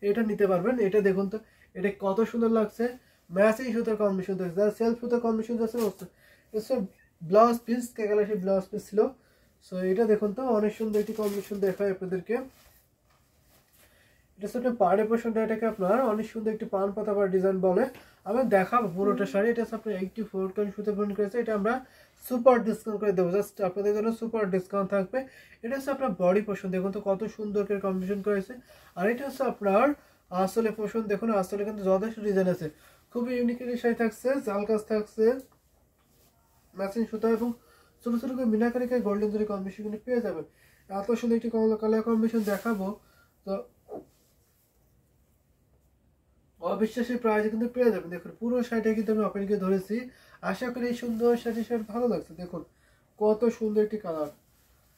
এটা নিতে পারবেন। এটা দেখুন তো এটা কত সুন্দর লাগছে, ম্যাচিং সুতার কম্বিনেশন থাকছে, যারা সেলফ সুতার কম্বিনেশন আছে এটা ব্লাউজ পিস কালার সেই ব্লাউজ পিস ছিল। সো এটা দেখুন তো অনেক সুন্দর একটি কম্বিনেশন দেখায় আপনাদেরকে। এটা হচ্ছে পাড়ে পোর্শনটা, এটাকে আপনার অনেক সুন্দর একটি পান পাতা বা ডিজাইন বলে। আমি দেখাবো পুরোটা শাড়ি। এটা হচ্ছে আপনার 84 কারণ সুতো প্রিন্ট করেছে। এটা আমরা সুপার ডিসকাউন্ট করে দেবো, জাস্ট আপনাদের জন্য সুপার ডিসকাউন্ট থাকবে। এটা হচ্ছে আপনার বডি পোর্শন, দেখুন তো কত সুন্দর করে কম্বিনেশন করেছে। আর এটা হচ্ছে আপনার আসলে পোর্শন, দেখুন আসলে কিন্তু যথেষ্ট ডিজাইন আছে, খুবই ইউনিক শাড়ি থাকছে, জাল কাজ থাকছে, ম্যাচিং সুতা এবং ছোট ছোট করে মিনাকারি গোল্ডেন জরি কম্বিনেশন কিন্তু পেয়ে যাবেন। এত সুন্দর একটি কালার কম্বিনেশন দেখাবো, তো অবিশ্বাসের প্রাইজে কিন্তু পেয়ে যাবেন। দেখুন পুরো শাড়িটা কিন্তু আমি ওপেন করে ধরেছি, আশা করি এই সুন্দর শাড়ি ভালো লাগছে। দেখুন কত সুন্দর একটি কালার,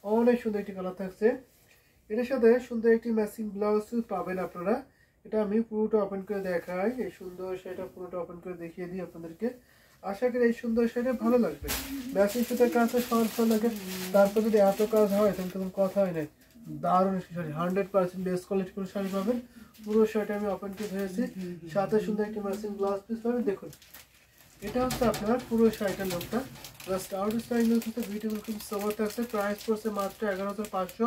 অনেক সুন্দর একটি কালার থাকছে। এটার সাথে সুন্দর একটি ম্যাচিং ব্লাউজ পাবেন আপনারা। এটা আমি পুরোটা ওপেন করে দেখাই, এই সুন্দর শাড়িটা পুরোটা ওপেন করে দেখিয়ে দিই আপনাদেরকে। আশা করি এই সুন্দর শাড়িটা ভালো লাগবে। ম্যাচিং সাথে কাজটা সহজ ভালো লাগে, তারপর যদি এত কাজ হয় তাহলে তখন কথা হয় না। দারুণ শাড়ি, 100% বেস্ট কোয়ালিটি করে শাড়ি পাবেন। পুরো শাড়িটা আমি ওপেন করে ধরেছি, সাথে সুন্দর একটি ম্যাচিং ব্লাউজ পিস পাবেন। দেখুন এটা হচ্ছে আপনার পুরো শাড়িটার লুকটা, জাস্ট আউট স্টাইল লুক হচ্ছে বিউটিফুল, খুব সবার থাকছে। প্রাইস পড়ছে মাত্র 11,500,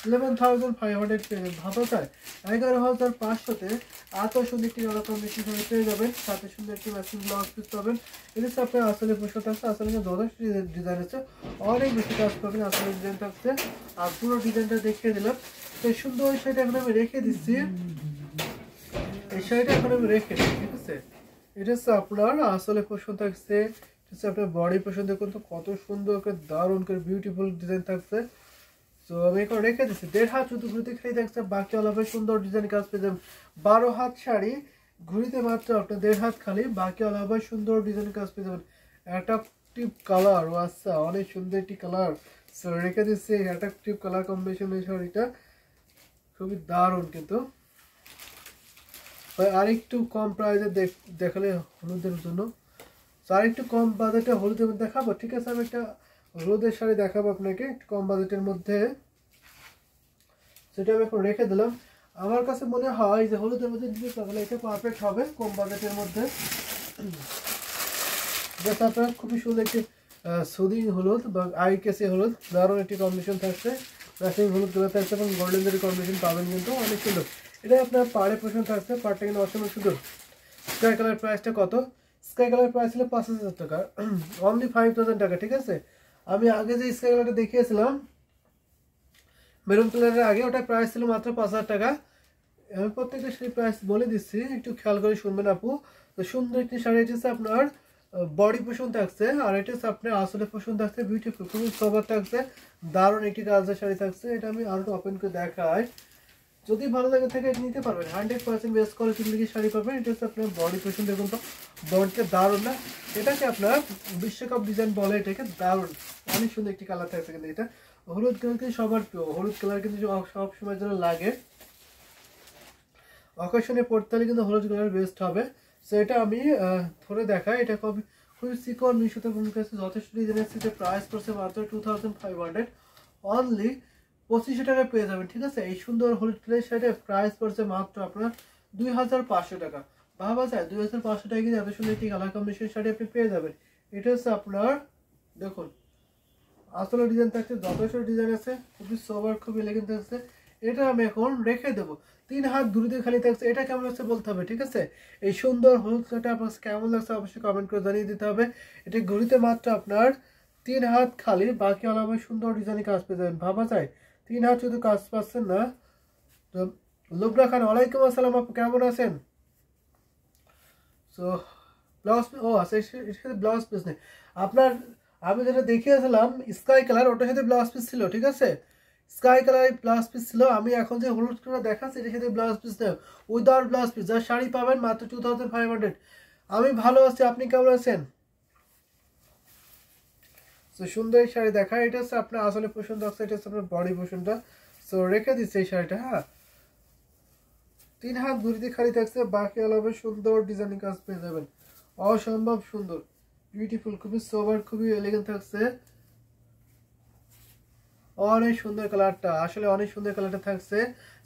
11,500 পেয়ে ভাবা যায়। 11,500-তে এত সুন্দর একটি কালার কম্বিনেশন পেয়ে যাবেন, সাথে সুন্দর একটি ম্যাচিং ব্লাউজ পিস পাবেন। এটা হচ্ছে আপনার আসলে পোশাক থাকছে, আসলে যথেষ্ট ডিজাইন আছে, অনেক বেশি কাজ পাবেন, আসলে ডিজাইন থাকছে। আর পুরো ডিজাইনটা দেখিয়ে দিলাম। এই সুন্দর ওই শাড়িটা এখন আমি রেখে দিচ্ছি, এই শাড়িটা এখন আমি রেখে দিচ্ছি, ঠিক আছে। এটা হচ্ছে আপনার আসলে পোষণ থাকছে, হচ্ছে আপনার বডি পোষণ, দেখুন তো কত সুন্দর করে দারুণ করে বিউটিফুল ডিজাইন থাকছে। তো আমি এখন রেখে দিচ্ছি। 1.5 হাত শুধু ঘুরিতে খাই থাকছে, বাকি আলাদা সুন্দর ডিজাইন কাজ পেয়ে যাবেন। 12 হাত শাড়ি ঘুরিতে মাত্র আপনার 1.5 হাত খালি, বাকি আলাদা সুন্দর ডিজাইন কাজ পেয়ে যাবেন। অ্যাট্রাকটিভ কালার, আচ্ছা অনেক সুন্দর একটি কালার। সো রেখে দিচ্ছি অ্যাট্রাকটিভ কালার কম্বিনেশন এই শাড়িটা, খুবই দারুণ। কিন্তু আরেকটু কম প্রাইসে দেখালে হলুদের জন্য, আরেকটু কম বাজেটে হলুদের মধ্যে দেখাবো, ঠিক আছে। আমি একটা হলুদের শাড়ি দেখাবো আপনাকে একটু কম বাজেটের মধ্যে, সেটা আমি এখন রেখে দিলাম। আমার কাছে মনে হয় যে হলুদের মধ্যে দিতে তাহলে এটা পারফেক্ট হবে কম বাজেটের মধ্যে। জাস্ট আপনার খুবই সুন্দর একটি সুদিং হলুদ বা আই কেসি হলুদ, দারুণ একটি কম্বিনেশন থাকছে, ম্যাচিং হলুদ গুলো থাকছে এবং গোল্ডেন জরি কম্বিনেশন পাবেন কিন্তু অনেক সুন্দর। এটা আপনার পাড়ে পোষণ থাকছে, পাড়টা কিন্তু অসম্ভব সুন্দর। স্কাই কালার প্রাইসটা কত? স্কাই কালার প্রাইস ছিল 5,000 টাকা, অনলি 5,000 টাকা, ঠিক আছে। আমি আগে যে স্কাই কালারটা দেখিয়েছিলাম মেরুন কালারের আগে, ওটা প্রাইস ছিল মাত্র 5,000 টাকা। আমি প্রত্যেকটা শাড়ি প্রাইস বলে দিচ্ছি, একটু খেয়াল করে শুনবেন আপু। তো সুন্দর একটি শাড়ি, এটা হচ্ছে আপনার বডি পোষণ থাকছে, আর এটা হচ্ছে আপনার আসলে পোষণ থাকছে, বিউটিফুল খুবই সবার থাকছে, দারুণ একটি কাজের শাড়ি থাকছে। এটা আমি আরো ওপেন করে দেখাই, যদি ভালো লাগে থাকে এটা নিতে পারবেন। 100% বেস্ট কোয়ালিটির শাড়ি পাবেন। এটা হচ্ছে আপনার বডি পোর্শন, দেখুন তো বডিটা দারুণ না, এটাকে আপনার বিশ্বকাপ ডিজাইন বলে, এটাকে দারুণ অনেক সুন্দর একটি কালার থাকছে। কিন্তু এটা হলুদ কালার কিন্তু সবার প্রিয়, হলুদ কালার কিন্তু সব সময় জন্য লাগে, অকেশনে পড়তে হলে কিন্তু হলুদ কালার বেস্ট হবে। সো এটা আমি ধরে দেখাই, এটা খুবই খুবই সিকন মিশোতে কাছে যথেষ্ট ডিজাইন এসেছে। প্রাইস পড়ছে মাত্র 2,500, অনলি 2500 টাকায় পেয়ে যাবেন, ঠিক আছে। এই সুন্দর হলুদ কালার শাড়িটার প্রাইস পড়ছে মাত্র আপনার 2,500 টাকা। ভাবা যায় 2,500 টাকা কিন্তু এত সুন্দর একটি কালার কম্বিনেশন শাড়ি আপনি পেয়ে যাবেন। এটা হচ্ছে আপনার দেখুন আসলে ডিজাইন থাকছে, যথেষ্ট ডিজাইন আছে, খুবই সবার খুবই এলিগেন্ট থাকছে। এটা আমি এখন রেখে দেবো। 3 হাত ঘুরিতে খালি থাকছে, এটা কেমন লাগছে বলতে হবে, ঠিক আছে। এই সুন্দর হলুদ কালারটা আপনার কেমন লাগছে অবশ্যই কমেন্ট করে জানিয়ে দিতে হবে। এটা ঘুরিতে মাত্র আপনার 3 হাত খালি, বাকি আলাদা সুন্দর ডিজাইনে কাজ পেয়ে যাবেন। ভাবা যায় 3 হাত শুধু কাজ পাচ্ছেন না। তো লুবনা খান, ওয়ালাইকুম আসসালাম আপু, কেমন আছেন? সো ব্লাউজ, ও আচ্ছা এর সাথে ব্লাউজ পিস নেই আপনার। আমি যেটা দেখিয়েছিলাম স্কাই কালার, ওটার সাথে ব্লাউজ পিস ছিল, ঠিক আছে। স্কাই কালার ব্লাউজ পিস ছিল। আমি এখন যে হলুদ কালার দেখাচ্ছি এটার সাথে ব্লাউজ পিস নেই, উইদাউট ব্লাউজ পিস, যার শাড়ি পাবেন মাত্র 2,500। আমি ভালো আছি, আপনি কেমন আছেন? সো সুন্দর এই শাড়ি দেখা, এটা হচ্ছে আপনার আসলে পোষণ থাকছে, এটা হচ্ছে আপনার বডি পোষণটা। সো রেখে দিচ্ছে এই শাড়িটা, হ্যাঁ 3 হাত ঘুরিতে খালি থাকছে, বাকি আলাদা সুন্দর ডিজাইনিং কাজ পেয়ে যাবেন, অসম্ভব সুন্দর বিউটিফুল, খুবই সোবার খুবই এলিগেন্ট থাকছে, অনেক সুন্দর কালারটা, আসলে অনেক সুন্দর কালারটা থাকছে।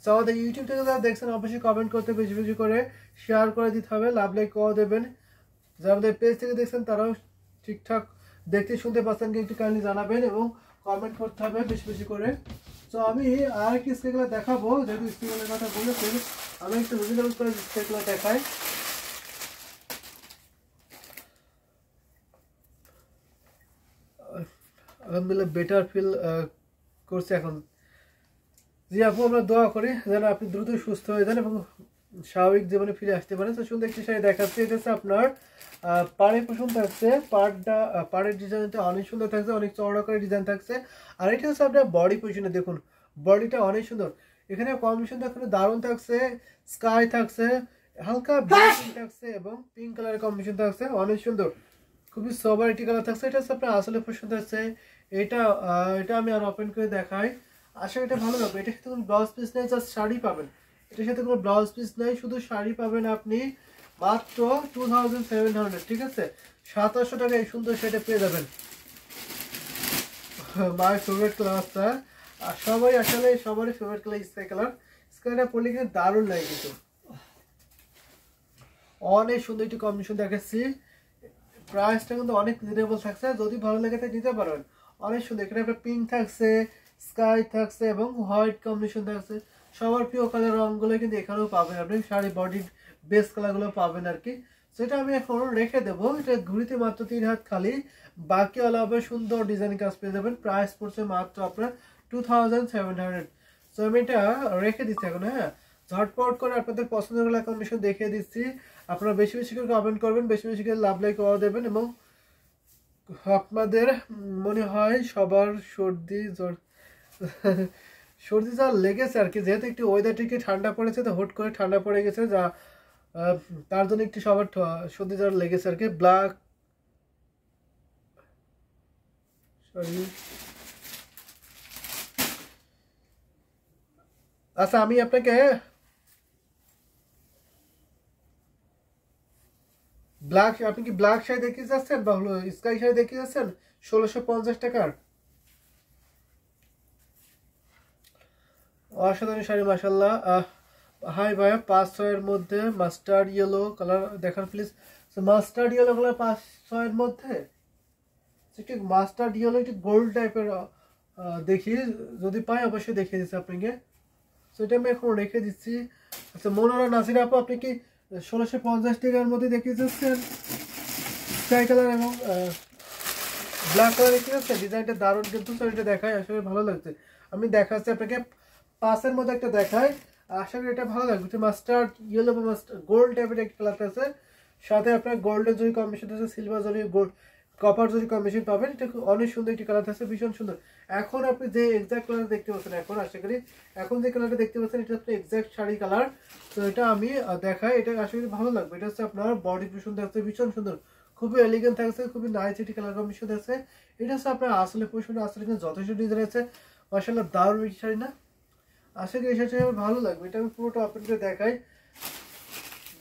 তো আমাদের ইউটিউব থেকে যারা দেখছেন অবশ্যই কমেন্ট করতে বেশি বেশি করে শেয়ার করে দিতে হবে, লাভ লাইক করে দেবেন। যারা আমাদের পেজ থেকে দেখছেন তারাও ঠিকঠাক দেখতে শুনতে পাচ্ছেন কি একটু কাইন্ডলি জানাবেন এবং কমেন্ট করতে হবে বেশি বেশি করে। তো আমি আর কি স্কেলগুলো দেখাবো, যেহেতু স্কেলের কথা বলেছি আমি একটু রিজনেবল করে স্কেলগুলো দেখাই। আলহামদুলিল্লাহ বেটার ফিল করছে এখন। জি আপু, আমরা দোয়া করি যেন আপনি দ্রুত সুস্থ হয়ে যান এবং স্বাভাবিক জীবনে ফিরে আসতে পারেন। তো সুন্দর একটি শাড়ি দেখাচ্ছে, এটা হচ্ছে আপনার পাড়ে পোষণ থাকছে। পাড়ের ডিজাইনটা অনেক সুন্দর থাকছে, অনেক চওড়া করে ডিজাইন থাকছে। আর এটা হচ্ছে আপনার বডি পজিশনে, দেখুন বডিটা অনেক সুন্দর। এখানে কম্বিনেশন এখানে দারুণ থাকছে, স্কাই থাকছে, হালকা ব্লু থাকছে এবং পিঙ্ক কালারের কম্বিনেশন থাকছে, অনেক সুন্দর, খুবই সোবার একটি কালার থাকছে। এটা হচ্ছে আপনার আসলে পছন্দ হচ্ছে। এটা এটা আমি আর ওপেন করে দেখাই, আশা এটা ভালো লাগবে। এটার সাথে কোনো ব্লাউজ পিস নেই, জাস্ট শাড়ি পাবেন। এটার সাথে কোনো ব্লাউজ পিস নেই, শুধু শাড়ি পাবেন আপনি মাত্র 2700, ঠিক আছে? 2700 টাকা এই সুন্দর শাড়িটা পেয়ে যাবেন। মাই ফেভারিট কালারটা, আর সবাই আসলে সবারই ফেভারিট কালার স্কাই কালার। স্কাইটা পরলে কিন্তু দারুণ লাগে, কিন্তু অনেক সুন্দর একটি কম্বিনেশন দেখাচ্ছি। প্রাইসটা কিন্তু অনেক রিজনেবল থাকছে, যদি ভালো লাগে তাই নিতে পারবেন। অনেক সুন্দর, এখানে আপনার পিঙ্ক থাকছে, স্কাই থাকছে এবং হোয়াইট কম্বিনেশন থাকছে। সবার প্রিয় কালার রঙগুলো কিন্তু এখানেও পাবেন, আপনি শাড়ি বডির বেস কালারগুলো পাবেন আর কি। সেটা আমি এখন রেখে দেবো। এটা ঘুরিতে মাত্র 3 হাত খালি, বাকি আলাদা সুন্দর ডিজাইন কাজ পেয়ে যাবেন। প্রাইস পড়ছে মাত্র আপনার 2700। সো আমি এটা রেখে দিচ্ছি এখন। হ্যাঁ, ঝটপট করে আপনাদের পছন্দের কম্বিনেশন দেখিয়ে দিচ্ছি। আপনারা বেশি বেশি করে কমেন্ট করবেন, বেশি বেশি করে লাভ লাইক করে দেবেন এবং আপনাদের মনে হয় সবার সর্দি জ্বর সর্দি জ্বর লেগেছে আর কি, যেহেতু একটু ওয়েদারটা একটু ঠান্ডা পড়েছে, তো হুট করে ঠান্ডা পড়ে গেছে, যা তার জন্য একটু সবার সর্দি জ্বর লেগেছে আর কি। ব্ল্যাক সরি, আচ্ছা আমি আপনাকে ব্ল্যাক, আপনি কি ব্ল্যাক শাড়ি দেখিয়ে যাচ্ছেন বা হলো স্কাই শাড়ি দেখিয়ে যাচ্ছেন 1650 টাকার? অসাধারণ শাড়ি মাশাল্লাহ। হাই ভাইয়া, 5-6 মধ্যে মাস্টার্ড ইয়েলো কালার দেখান প্লিজ। মাস্টার্ড ইয়েলো কালার 5-6 মধ্যে একটু মাস্টার্ড ইয়েলো একটু গোল্ড টাইপের দেখি, যদি পাই অবশ্যই দেখিয়ে দিচ্ছি আপনাকে। তো এটা আমি এখন রেখে দিচ্ছি। আচ্ছা মনোরা নাসির আপু, আপনি কি 1650 টাকার মধ্যে দেখিয়ে যাচ্ছেন স্কাই কালার এবং ব্ল্যাক কালার দেখতে যাচ্ছেন? ডিজাইনটা দারুণ কিন্তু, এটা দেখায় আসলে ভালো লাগছে। আমি দেখাচ্ছি আপনাকে 5-এর মধ্যে একটা দেখায়, আশা করি এটা ভালো লাগবে। মাস্টার্ড ইয়েলো বা মাস্টার্ড গোল্ড টাইপের একটা কালার আছে, সাথে আপনার গোল্ডের জরি কম্বিনেশন আছে, সিলভার জরি গোল্ড কপার জরি কম্বিনেশন পাবেন। এটা অনেক সুন্দর একটি কালার আছে, ভীষণ সুন্দর। এখন আপনি যে এক্সাক্ট কালার দেখতে পাচ্ছেন, এখন আশা করি এখন যে কালারটা দেখতে পাচ্ছেন এটা হচ্ছে এক্সাক্ট শাড়ি কালার। তো এটা আমি দেখাই, এটা আশা করি ভালো লাগবে। এটা হচ্ছে আপনার বডি ভীষণ থাকছে, ভীষণ সুন্দর, খুবই এলিগেন্ট থাকছে, খুবই নাইস একটি কালার কম্বিনেশন আছে। এটা হচ্ছে আপনার আসলে পোষণ, আসলে কিন্তু যথেষ্ট ডিজাইন আছে মাশাআল্লাহ, দারুণ একটি শাড়ি না? আশা করি এই শাড়িটা আমার ভালো লাগবে। এটা আমি পুরোটা আপনাদের দেখাই,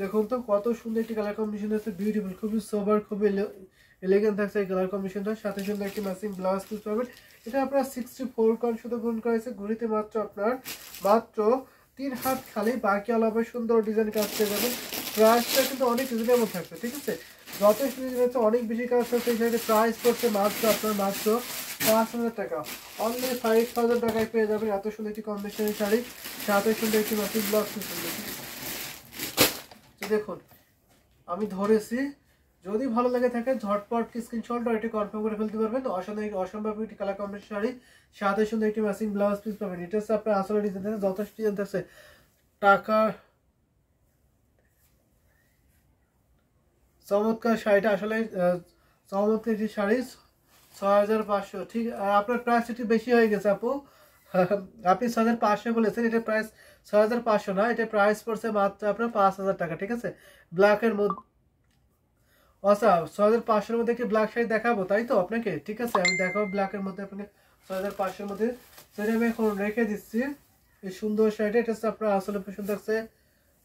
দেখুন তো কত সুন্দর একটি কালার কম্বিনেশন আছে, বিউটিফুল, খুবই সোবার, খুবই এলিগেন্ট থাকছে এই কালার কম্বিনেশনটা। সাথে সুন্দর একটি ম্যাচিং ব্লাউজ পিস পাবেন। এটা আপনার 64 কন শুধু গুণ করেছে, ঘুরিতে মাত্র আপনার মাত্র 3 হাত খালি, বাকি আলাদা সুন্দর ডিজাইন কাজ পেয়ে যাবেন। প্রাইসটা কিন্তু অনেক রিজনেবল থাকবে, ঠিক আছে? যথেষ্ট রিজনেবল, অনেক বেশি কাজ করছে। এই শাড়ির প্রাইস পড়ছে মাত্র আপনার মাত্র 5000 টাকা, অনলি 5000 টাকায় পেয়ে যাবেন এত সুন্দর একটি কম্বিনেশনের শাড়ি, সাথে সুন্দর একটি ম্যাচিং ব্লাউজ পিস। দেখুন আমি ধরেছি, যদি ভালো লাগে থাকে ঝটপট স্ক্রিনশট আর এটা কনফার্ম করে ফেলতে পারবেন। অসম্ভব একটি কালার কম্বিনেশন শাড়ি, সাথে সুন্দর একটি ম্যাচিং ব্লাউজ পিস পাবেন। এটা হচ্ছে আপনার আসলে ডিজাইন আছে, যথেষ্ট ডিজাইন আছে। টাকা চমৎকার শাড়িটা, আসলে চমৎকার একটি শাড়ি, 6500, ঠিক। আপনার প্রাইস একটু বেশি হয়ে গেছে আপু, আপনি 6500 বলেছেন, এটা প্রাইস 6500 না, এটা প্রাইস পড়ছে মাত্র আপনার 5000 টাকা, ঠিক আছে? ব্ল্যাকের মধ্যে, আচ্ছা 6500-এর মধ্যে একটি ব্ল্যাক শাড়ি দেখাবো তাই তো আপনাকে, ঠিক আছে? আমি দেখাবো ব্ল্যাকের মধ্যে আপনাকে 6500-এর মধ্যে। সেটা আমি এখন রেখে দিচ্ছি এই সুন্দর শাড়িটা। এটা হচ্ছে আপনার আসলে পছন্দ থাকছে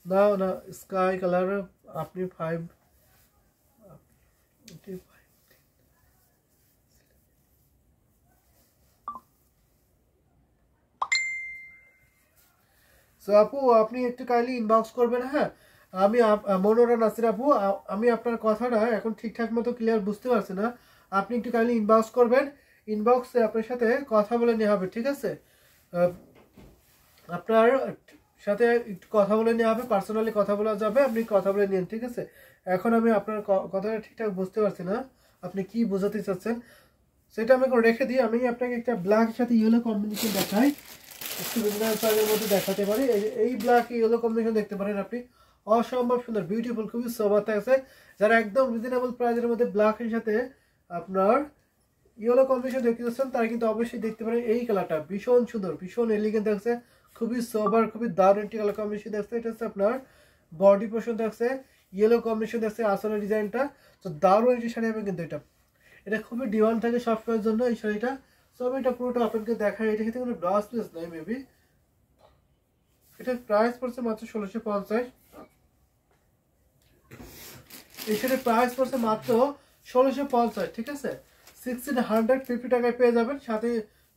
না না স্কাই কালার, আপনি 5 5 সো আপু আপনি একটু কাইন্ডলি ইনবক্স করবেন, হ্যাঁ। আমি মনোরা নাসির আপু, আমি আপনার কথাটা এখন ঠিকঠাক মতো ক্লিয়ার বুঝতে পারছি না। আপনি একটু কাইন্ডলি ইনবক্স করবেন, ইনবক্সে আপনার সাথে কথা বলে নেওয়া হবে, ঠিক আছে? আহ, আপনার সাথে একটু কথা বলে নেওয়া হবে, পার্সোনালি কথা বলা যাবে, আপনি কথা বলে নিন, ঠিক আছে? এখন আমি আপনার কথাটা ঠিকঠাক বুঝতে পারছি না, আপনি কি বোঝাতে চাচ্ছেন। সেটা আমি এখন রেখে দিই। আমি আপনাকে একটা ব্ল্যাকের সাথে ইয়েলো কম্বিনেশন দেখাই, একটু রিজনাল প্রাইজের মধ্যে দেখাতে পারি। এই ব্ল্যাক ইয়েলো কম্বিনেশন দেখতে পারেন আপনি, অসম্ভব সুন্দর, বিউটিফুল, খুবই সোবার থাকছে। যারা একদম রিজনেবল প্রাইজের মধ্যে ব্ল্যাকের সাথে আপনার ইয়েলো কম্বিনেশন দেখতে চাচ্ছেন, তারা কিন্তু অবশ্যই দেখতে পারেন এই কালারটা, ভীষণ সুন্দর, ভীষণ এলিগেন্ট থাকছে, খুবই সোবার, খুবই দারুণ একটি কালার কম্বিনেশন দেখছে। এটা হচ্ছে আপনার বডি পোর্শন থাকছে, ইয়েলো কম্বিনেশন দেখছে, আসলে ডিজাইনটা তো দারুণ একটি শাড়ি হবে কিন্তু এটা খুবই ডিমান্ড থাকে সবসময়ের জন্য এই শাড়িটা। সো আমি এটা পুরোটা আপনাকে দেখাই। এটা কিন্তু কোনো ব্লাউজ পিস নাই মেবি। এটা প্রাইস পড়ছে মাত্র 1650। এই শাড়ির প্রাইস পড়ছে মাত্র 1650, ঠিক আছে? 1650 টাকায় পেয়ে যাবেন, সাথে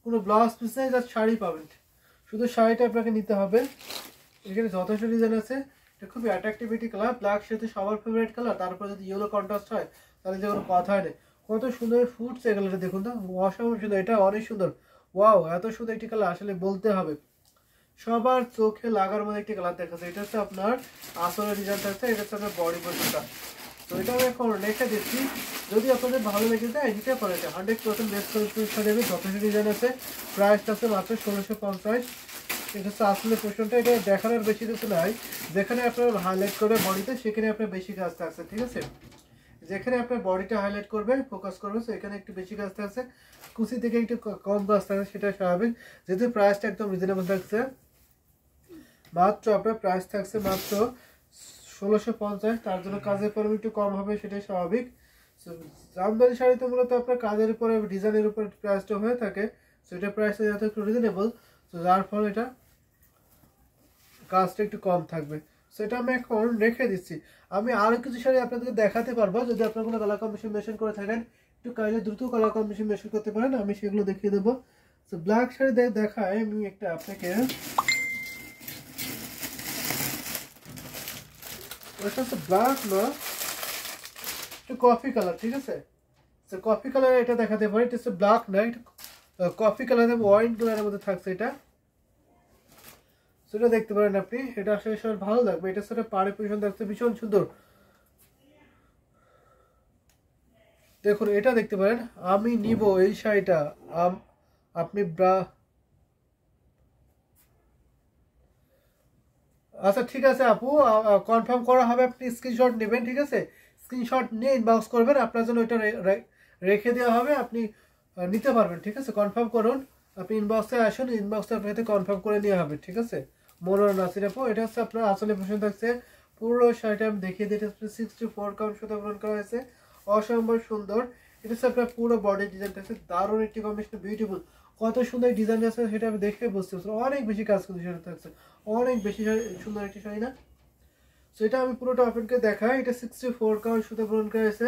কোনো ব্লাউজ পিস নেই, জাস্ট শাড়ি পাবেন। শুধু শাড়িটা আপনাকে নিতে হবে। এখানে যথেষ্ট ডিজাইন আছে। এটা খুবই অ্যাট্রাকটিভিটি কালার, ব্ল্যাক সাথে সবার ফেভারিট কালার, তারপর যদি ইয়েলো কন্ট্রাস্ট হয় তাহলে যে কোনো কথাই নেই। কত সুন্দর ফুটছে এই কালারটা, দেখুন তো, অসাধারণ সুন্দর, এটা অনেক সুন্দর। ওয়াও, এত সুন্দর একটি কালার আসলে বলতে হবে, সবার চোখে লাগার মতো একটি কালার দেখাচ্ছে। এটা হচ্ছে আপনার আসলে ডিজাইন থাকছে, এটা হচ্ছে আপনার বডি পোর্শনটা। তো এটা আমি এখন রেখে দিচ্ছি, যদি আপনাদের ভালো লেগে যায় নিতে পারেন। 100% বেস্ট করে দেবে, যথেষ্ট ডিজাইন আছে। প্রাইসটা আছে মাত্র 1650। এটা হচ্ছে আসলে পোর্শনটা, এটা দেখানোর বেশি কিছু নাই। যেখানে আপনার হাইলাইট করবে বডিতে, সেখানে আপনার বেশি কাজ থাকছে, ঠিক আছে? যেখানে আপনার বডিটা হাইলাইট করবে, ফোকাস করবে, সেখানে একটু বেশি কাজ থাকছে। কুচি থেকে একটু কম কাজ থাকছে, সেটা স্বাভাবিক। যেহেতু প্রাইসটা একদম রিজনেবল থাকছে, মাত্র আপনার প্রাইস থাকছে মাত্র 1650, তার জন্য কাজের পরিমাণ একটু কম হবে, সেটাই স্বাভাবিক। জামদানি শাড়িতে মূলত আপনার কাজের উপরে, ডিজাইনের উপর প্রাইসটা হয়ে থাকে, সো এটা প্রাইসটা যত একটু রিজনেবল, তো যার ফলে এটা কাজটা একটু কম থাকবে। সেটা আমি এখন রেখে দিচ্ছি। আমি আরও কিছু শাড়ি আপনাদেরকে দেখাতে পারবো, যদি আপনার কোনো কালার কম্বিনেশন মেনশন করে থাকেন, একটু কাইন্ডলি দ্রুত কালার কম্বিনেশন মেনশন করতে পারেন, আমি সেগুলো দেখিয়ে দেবো। তো ব্ল্যাক শাড়ি দেখায় আমি একটা আপনাকে, ওটা হচ্ছে ব্ল্যাক না, একটু কফি কালার, ঠিক আছে? তো কফি কালার এটা দেখাতে পারি। এটা হচ্ছে ব্ল্যাক না, এটা কফি কালার, ওয়াইন কালারের মধ্যে থাকছে এটা, সেটা দেখতে পারেন আপনি। এটা আসলে সবার ভালো লাগবে। এটা সাথে পাড়ে পজিশন থাকছে, ভীষণ সুন্দর। দেখুন এটা দেখতে পারেন, আমি নিব এই শাড়িটা। আপনি আচ্ছা ঠিক আছে আপু, কনফার্ম করা হবে। আপনি স্ক্রিনশট নেবেন, ঠিক আছে? স্ক্রিনশট নিয়ে ইনবক্স করবেন, আপনার জন্য এটা রেখে দেওয়া হবে, আপনি নিতে পারবেন, ঠিক আছে? কনফার্ম করুন, আপনি ইনবক্সে আসুন, ইনবক্সে আপনাকে কনফার্ম করে নেওয়া হবে, ঠিক আছে? মনোরা নাসির আপু, এটা হচ্ছে আপনার আসলে পোষণ থাকছে। পুরো শাড়িটা আমি দেখিয়ে দিই। এটা 64 কাউন্ট সুতা পূরণ করা হয়েছে, অসম্ভব সুন্দর। এটা হচ্ছে আপনার পুরো বডি ডিজাইন থাকছে, দারুণ একটি কম্বিনেশন, বিউটিফুল। কত সুন্দর ডিজাইন আছে সেটা আমি দেখে বুঝতে পারছি, অনেক বেশি কাজ কিন্তু সেটা থাকছে, অনেক বেশি সুন্দর একটি শাড়ি না? সো এটা আমি পুরোটা আপনাকে দেখাই। এটা 64 কাউন্ট সুতা পূরণ করা হয়েছে।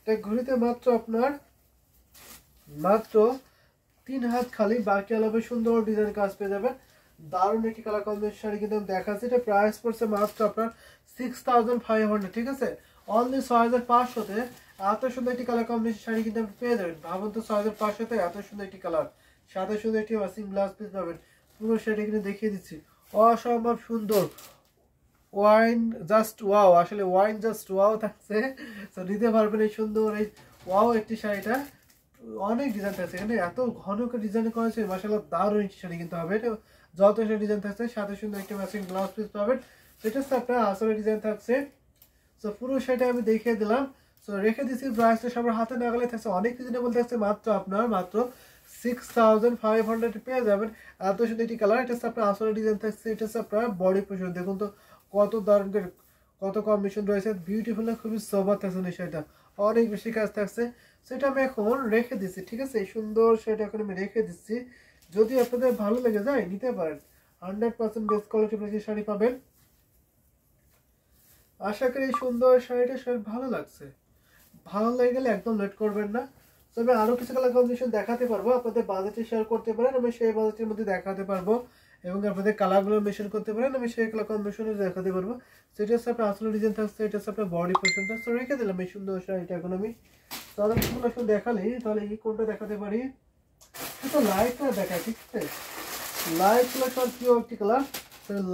এটা ঘড়িতে মাত্র আপনার মাত্র 3 হাত খালি, বাকি আলাপে সুন্দর ডিজাইন কাজ পেয়ে যাবেন। দারুণ একটি কালার কম্বিনেশন শাড়ি কিন্তু আমি দেখাচ্ছি। এটা প্রাইস পড়ছে মাত্র আপনার 6500, ঠিক আছে? অনলি 6500-তে এত সুন্দর একটি কালার কম্বিনেশন শাড়ি কিন্তু আপনি পেয়ে যাবেন। ভাবুন তো, 6500-তে এত সুন্দর একটি কালার, সাথে সুন্দর একটি ওয়াশিং ব্লাউজ পিস পাবেন। পুরো শাড়ি কিন্তু দেখিয়ে দিচ্ছি, অসম্ভব সুন্দর। ওয়াইন জাস্ট ওয়াও, আসলে ওয়াইন জাস্ট ওয়াও থাকছে। তো নিতে পারবেন এই সুন্দর এই ওয়াও একটি শাড়িটা। অনেক ডিজাইন থাকছে এখানে, এত ঘন করে ডিজাইন করেছে, মাশাআল্লাহ দারুণ শাড়ি কিন্তু হবে এটা। যত সেটা ডিজাইন থাকছে, সাথে সুন্দর একটা ম্যাচিং ব্লাউজ পিস পাবেন। এটা হচ্ছে আপনার আসলে ডিজাইন থাকছে। সো পুরো শাড়িটা আমি দেখিয়ে দিলাম। সো রেখে দিচ্ছি, প্রাইসটা সবার হাতে নাগালে থাকছে, অনেক রিজনেবল থাকছে। মাত্র আপনার মাত্র 6500 পেয়ে যাবেন। এত সুন্দর একটি কালার। এটা হচ্ছে আপনার আসলে ডিজাইন থাকছে। এটা হচ্ছে আপনার বডি পোর্শন, দেখুন তো কত দারুণ করে, কত কম্বিনেশন রয়েছে, বিউটিফুল, খুবই সোবার থাকছে এই শাড়িটা, অনেক বেশি কাজ থাকছে। সেটা আমি এখন রেখে দিচ্ছি, ঠিক আছে? এই সুন্দর শাড়িটা এখন আমি রেখে দিচ্ছি। যদি আপনাদের ভালো লেগে যায় নিতে পারেন, 100% বেস্ট কোয়ালিটির শাড়ি পাবেন। আশা করি এই সুন্দর শাড়িটা সবার ভালো লাগছে। ভালো লেগে গেলে একদম লেট করবেন না। তবে আরো কিছু কালার কম্বিনেশন দেখাতে পারবো, আপনাদের বাজেটে শেয়ার করতে পারেন, আমি সেই বাজেটের মধ্যে দেখাতে পারবো। এবং আপনাদের কালারগুলো মেনশন করতে পারেন, আমি সেই কালার কম্বিনেশনে দেখাতে পারবো। সেটা হচ্ছে আপনার আসলে ডিজাইন থাকছে, এটা হচ্ছে আপনার বডি পোর্শন থাকছে। রেখে দিলাম এই সুন্দর শাড়িটা। এখন আমি তাহলে দেখালি তাহলে এই কোনটা দেখাতে পারি, তো লাইট কালার দেখায়, ঠিক আছে? লাইট কালার সব কি একটি কালার,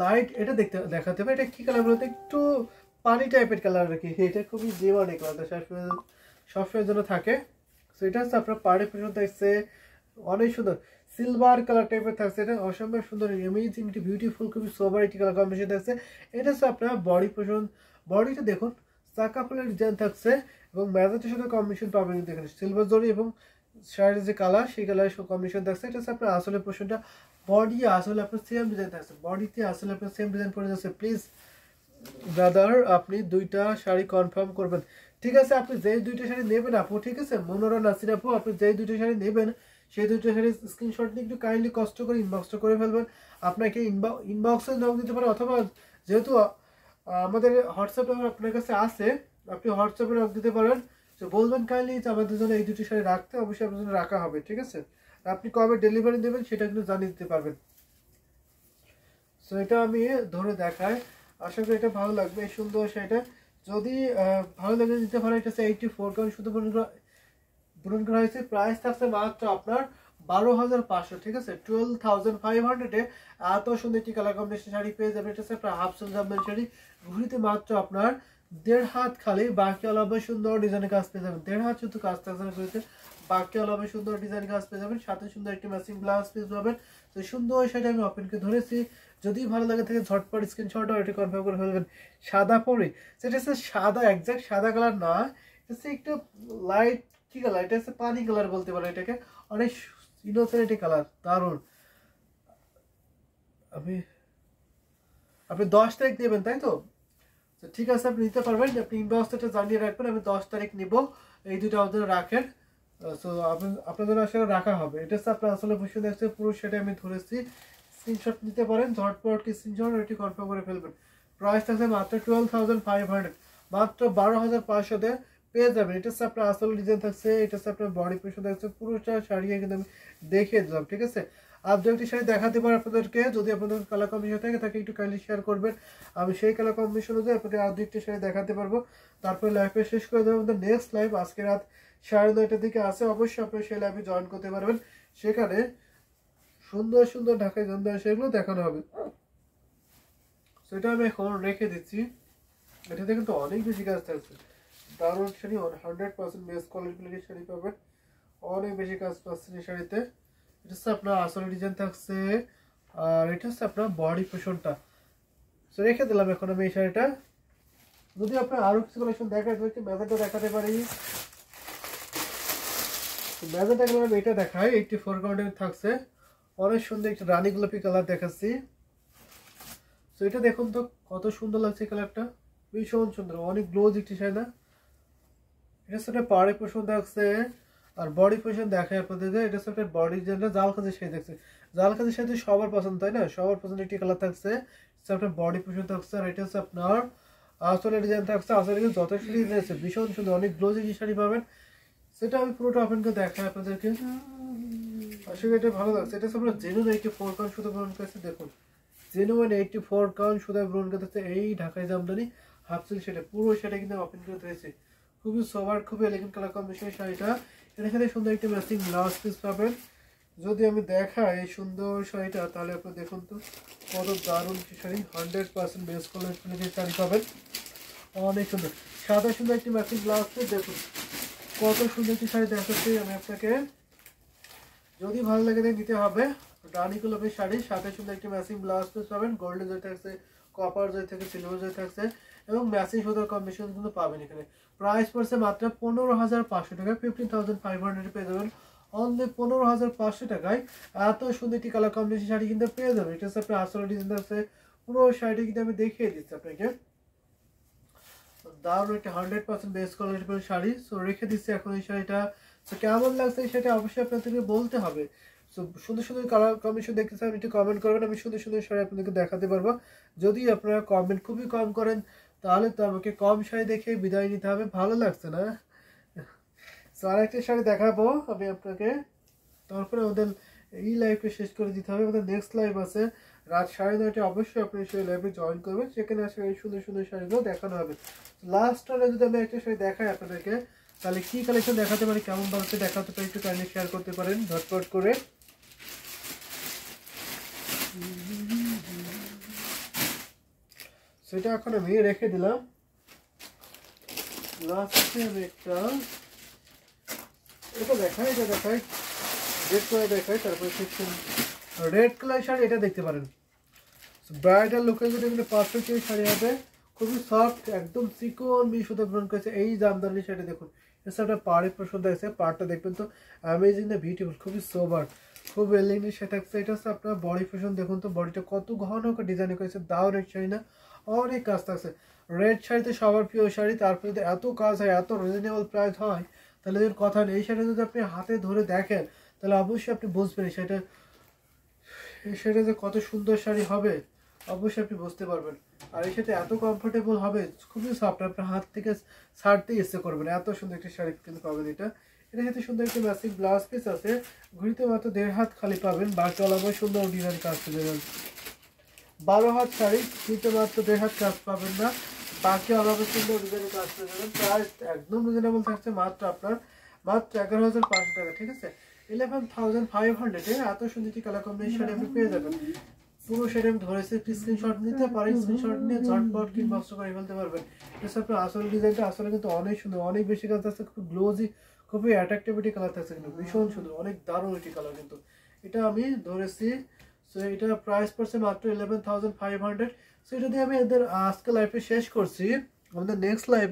লাইট এটা দেখাতে হবে। এটা কি কালার বলতে একটু পানি টাইপের কালার আর কি, এটা খুবই জেওয়ানি কালারটা সবসময়ের জন্য থাকে। সো এটা হচ্ছে আপনার পাড়ি পোর্শন থাকছে, অনেক সুন্দর সিলভার কালার টাইপের থাকছে। এটা অসম্ভব সুন্দর, অ্যামেজিং, বিউটিফুল, খুবই সোবার একটি কালার কম্বিনেশন থাকছে। এটা হচ্ছে আপনার বডি পোর্শন। বডিটা দেখুন চাকা ফুলের ডিজাইন থাকছে এবং ম্যাজেন্টার সাথে কম্বিনেশন পাবেন কিন্তু এখানে সিলভার জরি এবং শাড়ির যে কালার সেই কালারের কম্বিনেশন থাকছে। এটা হচ্ছে আপনার আসলে পোর্শনটা। বডি আসলে আপনার সেম ডিজাইন থাকছে, বডিতে আসলে আপনার সেম ডিজাইন পড়ে যাচ্ছে। প্লিজ ব্রাদার আপনি দুইটা শাড়ি কনফার্ম করবেন, ঠিক আছে? আপনি যেই দুইটা শাড়ি নেবেন আপু, ঠিক আছে মনোরা নাসির আপু, আপনি যেই দুইটা শাড়ি নেবেন সেই দুইটা শাড়ির স্ক্রিনশট নিয়ে একটু কাইন্ডলি কষ্ট করে ইনবক্সটা করে ফেলবেন। আপনাকে ইনবক্সে নক দিতে পারে, অথবা যেহেতু আমাদের হোয়াটসঅ্যাপে আপনার কাছে আছে, আপনি হোয়াটসঅ্যাপে নক দিতে পারেন। তো বলবেন কাইন্ডলি যে আমাদের জন্য এই দুটি শাড়ি রাখতে, অবশ্যই আপনার জন্য রাখা হবে, ঠিক আছে? আপনি কবে ডেলিভারি দেবেন সেটা কিন্তু জানিয়ে দিতে পারবেন। সো এটা আমি ধরে দেখাই, আশা করি এটা ভালো লাগবে। এই সুন্দর শাড়িটা যদি ভালো লাগে দিতে পারে। এটা হচ্ছে 84, কারণ শুধু পূরণ করা হয়েছে। প্রাইস থাকছে মাত্র আপনার 12,500, ঠিক আছে? 12,500 এত সুন্দর একটি কালার কম্বিনেশন শাড়ি পেয়ে যাবেন। এটা হচ্ছে আপনার হাফ সোল জামদানি শাড়ি, ঘুরিতে মাত্র আপনার 1.5 হাত খালি, বাকি অলবে সুন্দর ডিজাইনের কাজ পেয়ে যাবেন। 1.5 হাত শুধু কাজ থাকছে ঘুরিতে, বাকি অলবে সুন্দর ডিজাইন কাজ পেয়ে যাবেন, সাথে সুন্দর একটি ম্যাচিং ব্লাউজ পিস পাবেন। তো সুন্দর শাড়ি আমি ওপেনকে ধরেছি, যদি ভালো লাগে থাকে ঝটপট স্ক্রিনশট আর এটা কনফার্ম করে ফেলবেন। সাদা পরে সেটা হচ্ছে সাদা, একজ্যাক্ট সাদা কালার না, এটা হচ্ছে একটু লাইট কি কালার, এটা হচ্ছে পানি কালার বলতে পারো এটাকে, অনেক ইনোসেন্ট কালার, দারুণ। আপনি 10 তারিখ নেবেন তাই তো? ঠিক আছে, আপনি নিতে পারবেন, আপনি ইনবক্সটা জানিয়ে রাখবেন, আমি 10 তারিখ নিব। এই দুটো আমাদের রাখেন। সো আপনার জন্য আসলে রাখা হবে। এটা হচ্ছে আপনার আসলে বসে দেখছে পুরো সেটা আমি ধরেছি, স্ক্রিনশট নিতে পারেন, ঝটপট কি স্ক্রিনশট এটি কনফার্ম করে ফেলবেন। প্রাইস থাকছে মাত্র 12,500, মাত্র 12,500 পেয়ে যাবেন। এটা হচ্ছে আপনার আসল ডিজাইন থাকছে, এটা হচ্ছে আপনার বডি পোর্শন থাকছে, পুরোটা শাড়ি কিন্তু আমি দেখিয়ে দিলাম, ঠিক আছে? আর দু একটি শাড়ি দেখাতে পারি আপনাদেরকে, যদি আপনাদের কালার কম্বিনেশন থাকে তাকে একটু কাইন্ডলি শেয়ার করবেন, আমি সেই কালার কম্বিনেশন অনুযায়ী আপনাকে আর দু একটি শাড়ি দেখাতে পারবো। তারপরে লাইভে শেষ করে দেবো। আমাদের নেক্সট লাইভ আজকে রাত 9:30টার দিকে আছে, অবশ্যই আপনি সেই লাইভে জয়েন করতে পারবেন। সেখানে সুন্দর সুন্দর ঢাকায় সুন্দর সেগুলো দেখানো হবে। সেটা আমি এখন রেখে দিচ্ছি। এটাতে কিন্তু অনেক বেশি কাজ থাকছে, দারুণ শাড়ি, 100% বেস্ট কোয়ালিটির শাড়ি পাবেন, অনেক বেশি কাজ পাচ্ছেন এই শাড়িতে। এটা হচ্ছে আপনার আসলে ডিজাইন থাকছে, আর এটা হচ্ছে আপনার বডি পোর্শনটা। তো রেখে দিলাম এখন আমি এই শাড়িটা। যদি আপনার আরো কিছু কালেকশন দেখাতে পারি, ম্যাজেন্টা দেখাতে পারি। ম্যাজেন্টা কালার এটা দেখাই, 84 কাউন্টের থাকছে, অনেক সুন্দর একটা রানী গোলাপি কালার দেখাচ্ছি। তো এটা দেখুন তো কত সুন্দর লাগছে কালারটা, ভীষণ সুন্দর, অনেক গ্লোজ একটি শাড়ি না? এটা সাথে পাড়ি পোর্শন থাকছে আর বডি পোর্শন দেখায় আপনাদের। এটা সাথে বডি যেটা জাল কাজের শাড়ি থাকছে, জাল কাজের শাড়ি সবার পছন্দ তাই না? সবার পছন্দ একটি কালার থাকছে, আপনার বডি পোর্শন থাকছে। আর এটা হচ্ছে আপনার আসলে ডিজাইন থাকছে, আসলে কিন্তু যথেষ্ট ডিজাইন আছে, ভীষণ সুন্দর, অনেক গ্লোজ একটি শাড়ি পাবেন। সেটা আমি পুরোটা আপনাকে দেখাই আপনাদেরকে, আসলে এটা ভালো লাগছে। এটা হচ্ছে আপনার জেনুইন 84 কাউন্ট সুতো গ্রহণ করেছে, দেখুন জেনুইন 84 কাউন্ট সুতো গ্রহণ করতেছে এই ঢাকাই জামদানি হাফ সিল্ক, সেটা পুরো সেটা কিন্তু ওপেন করে দিয়েছে, খুবই সোবার, খুবই এলিগেন্ট কালার কম্বিনেশন শাড়িটা। এর সাথে সুন্দর একটি ম্যাচিং ব্লাউজ পিস পাবেন। যদি আমি দেখাই এই সুন্দর শাড়িটা, তাহলে আপনি দেখুন তো কত দারুণ শাড়ি, 100% বেস্ট কোয়ালিটির শাড়ি পাবেন, অনেক সুন্দর। সাদা সুন্দর একটি ম্যাচিং ব্লাউজ পিস, দেখুন কত সুন্দর একটি শাড়ি দেখাচ্ছি আমি আপনাকে। যদি ভালো লাগে নিতে হবে। রানী গোলাপের শাড়ি, সাথে সুন্দর একটি ম্যাচিং ব্লাউজ পিস পাবেন, গোল্ডেন জয় থাকছে, কপার জয় থাকে, সিলভার জয় থাকছে এবং ম্যাচিং সুতার কম্বিনেশন কিন্তু পাবেন এখানে। প্রাইস পড়ছে মাত্র 15,500 টাকা, 15,500 পেয়ে যাবেন অনলি 15,500 টাকায়। এত সুন্দর একটি কালার কম্বিনেশন শাড়ি কিন্তু পেয়ে যাবেন। এটা হচ্ছে আপনার আসলে ডিজাইন আছে, পুরো শাড়িটি কিন্তু আমি দেখিয়ে দিচ্ছি আপনাকে, দারুণ একটা 100% বেস্ট কোয়ালিটির শাড়ি। সো রেখে দিচ্ছি এখন এই শাড়িটা। তো কেমন লাগছে সেটা অবশ্যই আপনাদেরকে বলতে হবে। সো সুন্দর সুন্দর কালার কম্বিনেশন দেখতে চান একটু কমেন্ট করবেন, আমি সুন্দর সুন্দর শাড়ি আপনাদেরকে দেখাতে পারবো। যদি আপনারা কমেন্ট খুবই কম করেন তাহলে তো আমাকে কম শাড়ি দেখে বিদায় নিতে হবে, ভালো লাগছে না। সো আরেকটা শাড়ি দেখাবো আমি আপনাকে, তারপরে ওদের এই লাইভটা শেষ করে দিতে হবে, আমাদের নেক্সট লাইভ আছে রাত 9:30 অবশ্যই আপনি সেই লাইভে জয়েন করবেন, সেখানে আসলে এই সুন্দর সুন্দর শাড়িগুলো দেখানো হবে। লাস্ট টাইমে যদি আমি একটা শাড়ি দেখাই আপনাদেরকে, তাহলে কি কালেকশন দেখাতে পারি, কেমন ভাবে দেখাতে পারি, একটু কাইন্ডলি শেয়ার করতে পারেন ঝটপট করে। সেটা এখন আমি রেখে দিলাম। লাস্টে আমি একটা এটা দেখাই, রেড কালার দেখাই, তারপরে রেড কালার শাড়ি এটা দেখতে পারেন। ব্রাইডাল লুকের জন্য কিন্তু পারফেক্ট এই শাড়ি হবে, খুবই সফট, একদম চিকন সুতা ব্রন করেছে এই জামদানি শাড়ি। দেখুন এর সাথে পাড়ি পছন্দ আছে, পাড়টা দেখবেন তো অ্যামেজিং না বিউটিফুল, খুবই সোবার, খুব এলিগেন্ট সেটা। এটা হচ্ছে আপনার বডি পছন্দ, দেখুন তো বডিটা কত ঘন করে ডিজাইন করেছে, দাও রেড শাড়ি না, অনেক কাজ থাকছে। রেড শাড়িতে সবার প্রিয় শাড়ি, তারপরে যদি এত কাজ হয়, এত রিজনেবল প্রাইস হয়, তাহলে এর কথা নেই। এই শাড়ি যদি আপনি হাতে ধরে দেখেন তাহলে অবশ্যই আপনি বুঝবেন সেটা যে কত সুন্দর শাড়ি হবে, অবশ্যই আপনি বুঝতে পারবেন। আর এই সাথে এত কমফোর্টেবল হবে, খুবই সফট, আপনার হাত থেকে ছাড়তেই ইচ্ছে করবেন, এত সুন্দর একটি শাড়ি কিন্তু পাবেন। এটার সাথে সুন্দর একটি ম্যাচিং ব্লাউজ পিস আছে, ঘুরিতে মাত্র 1.5 হাত খালি পাবেন, বাকি আলাদা সুন্দর ডিজাইন কাজ পেয়ে যাবেন। 12 হাত শাড়ি, ঘুরিতে মাত্র 1.5 হাত কাজ পাবেন না, বাকি আলাদা সুন্দর ডিজাইনের কাজ পেয়ে যাবেন। প্রাইস একদম রিজনেবল থাকছে, মাত্র 11,500 টাকা, ঠিক আছে। 11,500 এত সুন্দর একটি কালার কম্বিনেশন আপনি পেয়ে যাবেন। পুরো সেটা আমি ধরেছি, একটি স্ক্রিনশট নিতে পারেন, স্ক্রিনশট নিয়ে ঝটপট ইনবক্স করে ফেলতে পারবেন। এটা আপনার আসল ডিজাইনটা আসলে কিন্তু অনেক সুন্দর, অনেক বেশি কাজ আছে, খুব গ্লোজি, খুবই অ্যাট্রাকটিভিটি কালার থাকছে, কিন্তু ভীষণ সুন্দর, অনেক দারুণ একটি কালার কিন্তু। এটা আমি ধরেছি। সো এটা প্রাইস পড়ছে মাত্র 11,500। সো এটা দিয়ে আমি এদের আজকে লাইফে শেষ করছি। আমাদের নেক্সট লাইভ